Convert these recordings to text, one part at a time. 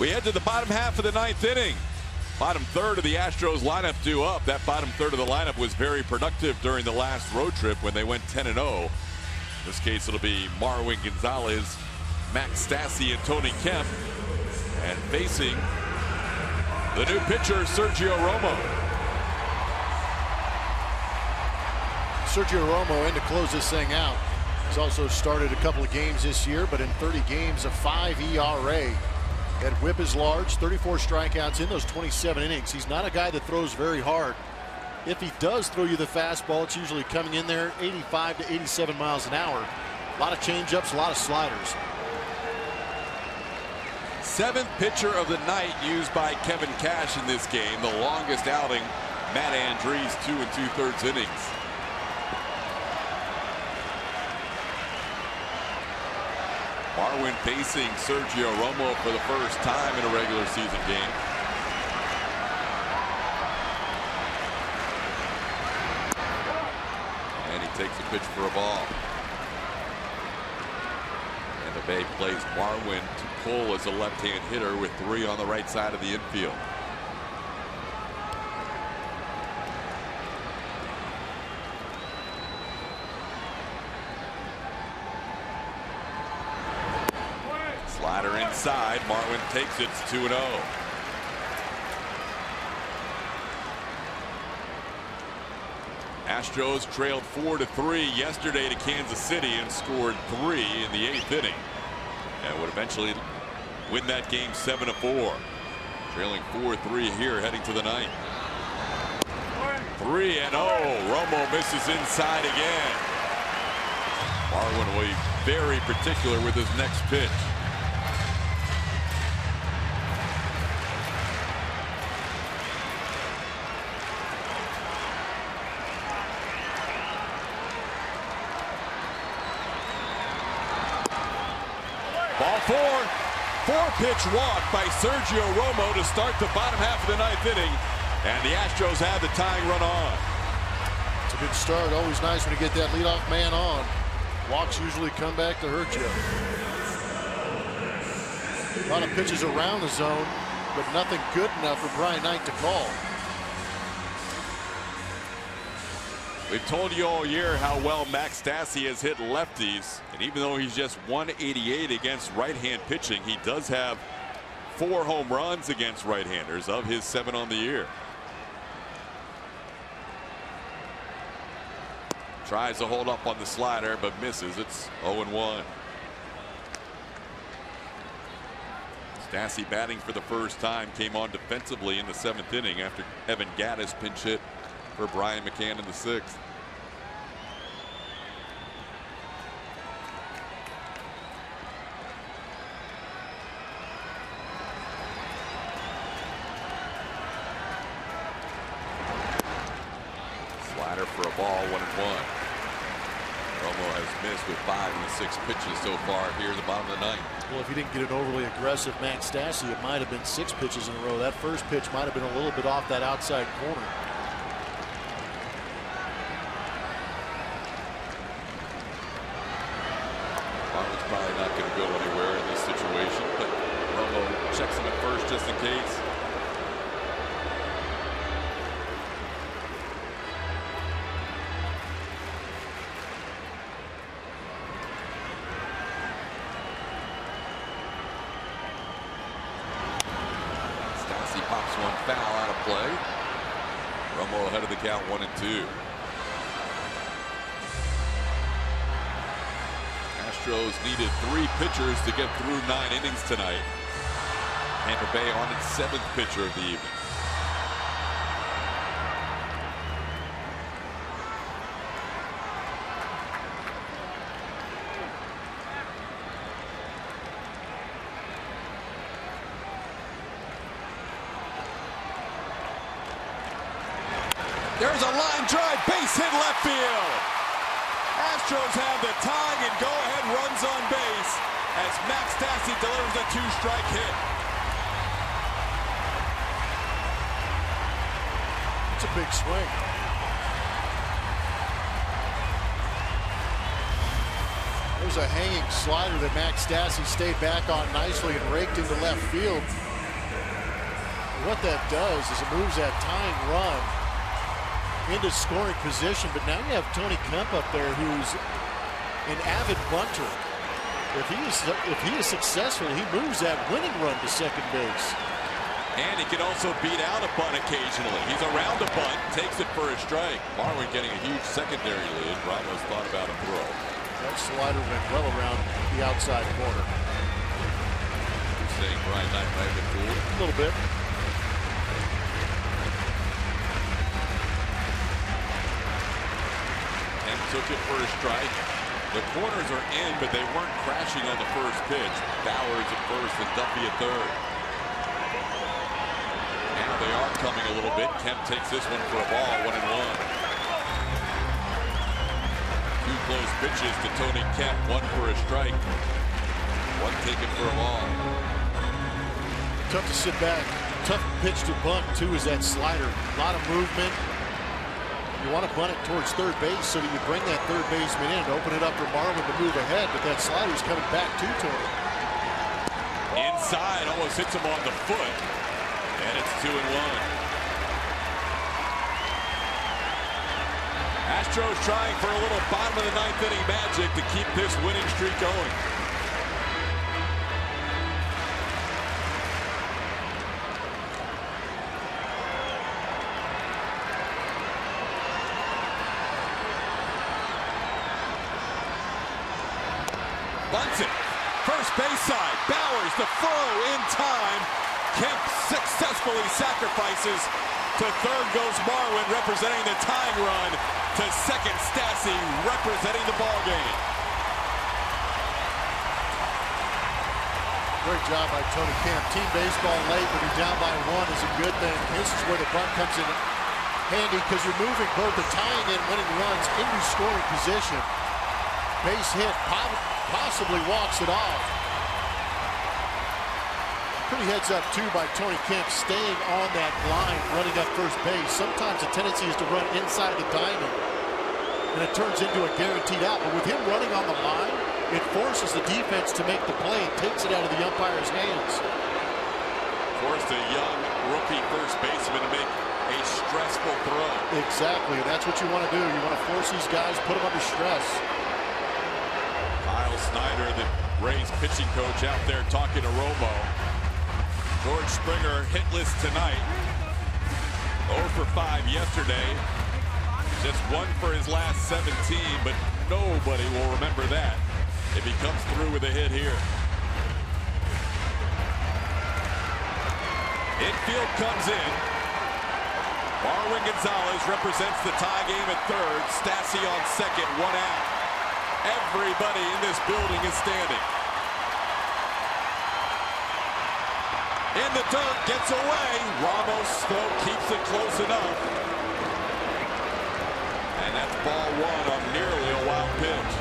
We head to the bottom half of the ninth inning. Bottom third of the Astros lineup due up. That bottom third of the lineup was very productive during the last road trip when they went 10-0. In this case, it'll be Marwin Gonzalez, Max Stassi, and Tony Kemp. And facing the new pitcher, Sergio Romo. Sergio Romo in to close this thing out. He's also started a couple of games this year, but in 30 games, a 5 ERA. That whip is large, 34 strikeouts in those 27 innings. He's not a guy that throws very hard. If he does throw you the fastball, it's usually coming in there 85 to 87 miles an hour. A lot of changeups, a lot of sliders. Seventh pitcher of the night used by Kevin Cash in this game. The longest outing, Matt Andrees, 2 2/3 innings. Marwin facing Sergio Romo for the first time in a regular season game. And he takes a pitch for a ball. And the Bay plays Marwin to pull as a left-hand hitter with 3 on the right side of the infield. Slider inside. Marwin takes it. It's 2-0. Astros trailed 4-3 yesterday to Kansas City and scored 3 in the 8th inning. And would eventually win that game 7-4. Trailing 4-3 here heading to the 9th. 3-0. Romo misses inside again. Marwin will be very particular with his next pitch. Ball 4-pitch walk by Sergio Romo to start the bottom half of the 9th inning, and the Astros have the tying run on. It's a good start. Always nice when you get that leadoff man on. Walks usually come back to hurt you. A lot of pitches around the zone, but nothing good enough for Brian Knight to call. We've told you all year how well Max Stassi has hit lefties, and even though he's just 188 against right-hand pitching, he does have 4 home runs against right-handers of his 7 on the year. Tries to hold up on the slider but misses. It's 0-1. Stassi batting for the first time, came on defensively in the 7th inning after Evan Gattis pinch hit for Brian McCann in the 6th. Slider for a ball, 1-1. Romo has missed with 5 of the 6 pitches so far here in the bottom of the 9th. Well, if he didn't get an overly aggressive Max Stassi, it might have been 6 pitches in a row. That first pitch might have been a little bit off that outside corner. Marwin's probably not going to go anywhere in this situation, but Romo checks him at first just in case. Stassi pops one foul out of play. Romo ahead of the count, 1-2. Astros needed 3 pitchers to get through 9 innings tonight. Tampa Bay on its 7th pitcher of the evening. There's a line drive, base hit left field. Astros have the tying and go-ahead runs on base as Max Stassi delivers a 2-strike hit. It's a big swing. There's a hanging slider that Max Stassi stayed back on nicely and raked into left field. what that does is it moves that tying run into scoring position. But now you have Tony Kemp up there, who's an avid bunter. If he is successful, he moves that winning run to second base. And he can also beat out a bunt occasionally. He's around a bunt, takes it for a strike. Marwin getting a huge secondary lead. Ramos thought about a throw. That slider went well around the outside corner. You're saying Brian Knight might have been fooled? A little bit. And took it for a strike. The corners are in, but they weren't crashing on the first pitch. Bowers at first and Duffy at third. Now they are coming a little bit. Kemp takes this one for a ball, 1-1. Two close pitches to Tony Kemp, one for a strike. One taken for a ball. Tough to sit back. Tough pitch to bunt, too, is that slider. A lot of movement. You want to bunt it towards third base so that you bring that third baseman in and open it up for Marwin to move ahead, but that slider's coming back to Tony. Inside, almost hits him on the foot. And it's 2-1. Astros trying for a little bottom of the ninth inning magic to keep this winning streak going. Bunts it. First base side. Bowers the throw in time. Kemp successfully sacrifices. To third goes Marwin, representing the tying run. To second, Stassi representing the ball game. Great job by Tony Kemp. Team baseball late, but you're down by one is a good thing. This is where the bunt comes in handy because you're moving both the tying and winning runs into scoring position. Base hit, possibly walks it off. Pretty heads up too by Tony Kemp, staying on that line, running up first base. Sometimes the tendency is to run inside the diamond, and it turns into a guaranteed out. But with him running on the line, it forces the defense to make the play and takes it out of the umpire's hands. Forced a young rookie first baseman to make a stressful throw. Exactly, and that's what you want to do. You want to force these guys, put them under stress. Kyle Snyder, the Rays pitching coach, out there talking to Romo. George Springer hitless tonight. 0 for 5 yesterday. Just 1 for his last 17, but nobody will remember that if he comes through with a hit here. Infield comes in. Marwin Gonzalez represents the tie game at third. Stassi on second, 1 out. Everybody in this building is standing. In the dirt, gets away. Ramos, though, keeps it close enough. And that's ball one on nearly a wild pitch.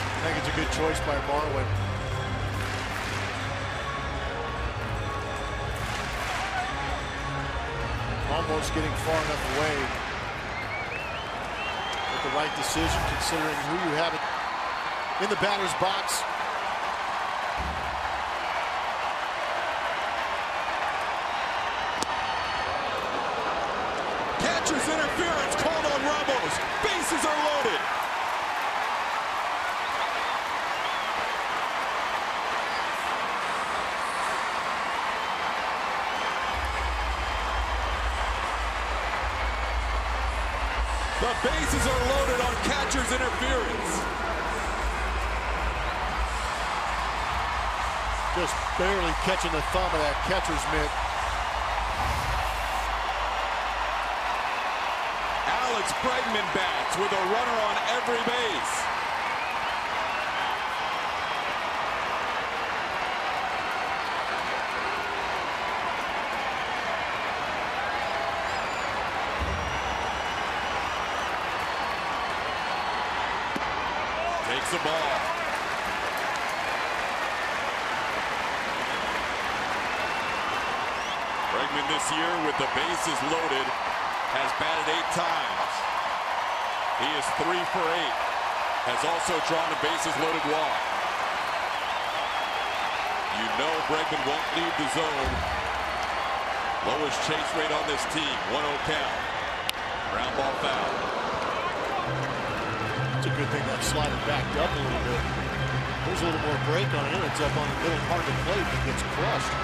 I think it's a good choice by Marwin. Almost getting far enough away. With the right decision, considering who you have it in the batter's box. Catcher's interference called on Ramos. Bases are loaded. The bases are loaded on catcher's interference. Just barely catching the thumb of that catcher's mitt. Bregman bats with a runner on every base. Takes the ball. Bregman this year with the bases loaded has batted 8 times. He is 3 for 8. Has also drawn a bases loaded walk. You know Bregman won't leave the zone Lowest chase rate on this team. 1-0 count. Ground ball foul. It's a good thing that slider backed up a little bit. There's a little more break on it. It's up on the middle part of the plate and gets crushed.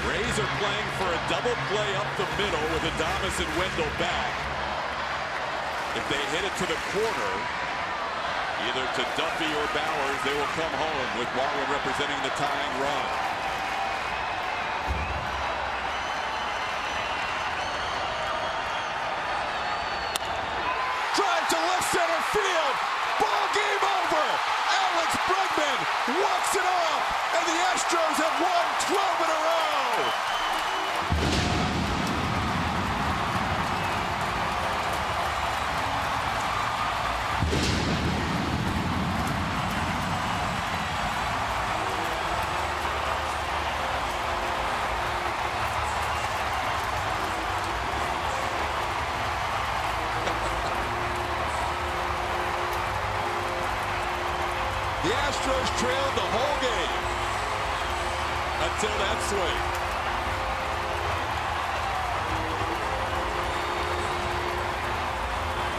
Rays are playing for a double play up the middle with Adames and Wendell back. If they hit it to the corner, either to Duffy or Bowers, they will come home with Marwin representing the tying run. Drive to left center field. Ball game over. Alex Bregman walks it off, and the Astros have won 12 in a row. The Astros trailed the whole game until that swing.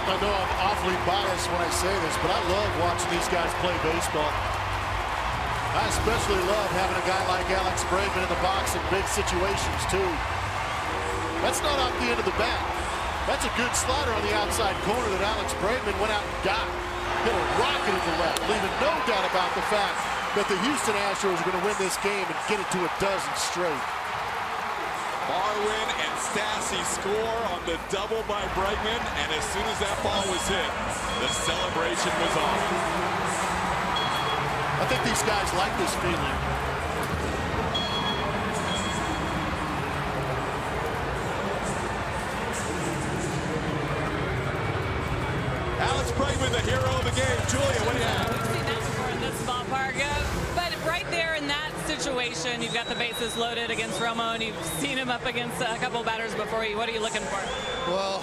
I know I'm awfully biased when I say this, but I love watching these guys play baseball. I especially love having a guy like Alex Bregman in the box in big situations, too. That's not off the end of the bat. That's a good slider on the outside corner that Alex Bregman went out and got. Hit a rocket in the left, leaving no doubt about the fact that the Houston Astros are going to win this game and get it to a dozen straight. Marwin and Stassi score on the double by Bregman, and as soon as that ball was hit, the celebration was on. I think these guys like this feeling. Alex Bregman, the hero of the game. Julia, what do you have? We've seen that before in this ballpark. But right there in that situation, you've got the bases loaded against Romo, and you've seen him up against a couple batters before you. What are you looking for? Well,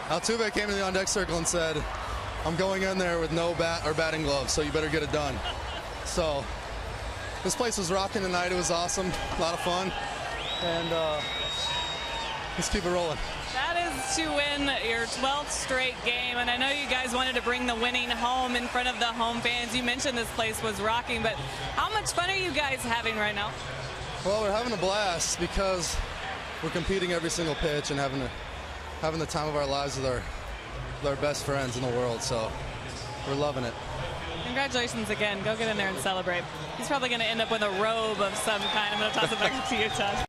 Altuve came to the on-deck circle and said, I'm going in there with no bat or batting gloves, so you better get it done. So this place was rocking tonight. It was awesome, a lot of fun, and let's keep it rolling. That is to win your 12th straight game, and I know you guys wanted to bring the winning home in front of the home fans. You mentioned this place was rocking, but how much fun are you guys having right now? Well, we're having a blast because we're competing every single pitch and having the time of our lives with our best friends in the world, so we're loving it. Congratulations again. Go get in there and celebrate. He's probably going to end up with a robe of some kind. I'm going to toss it back to you, Todd.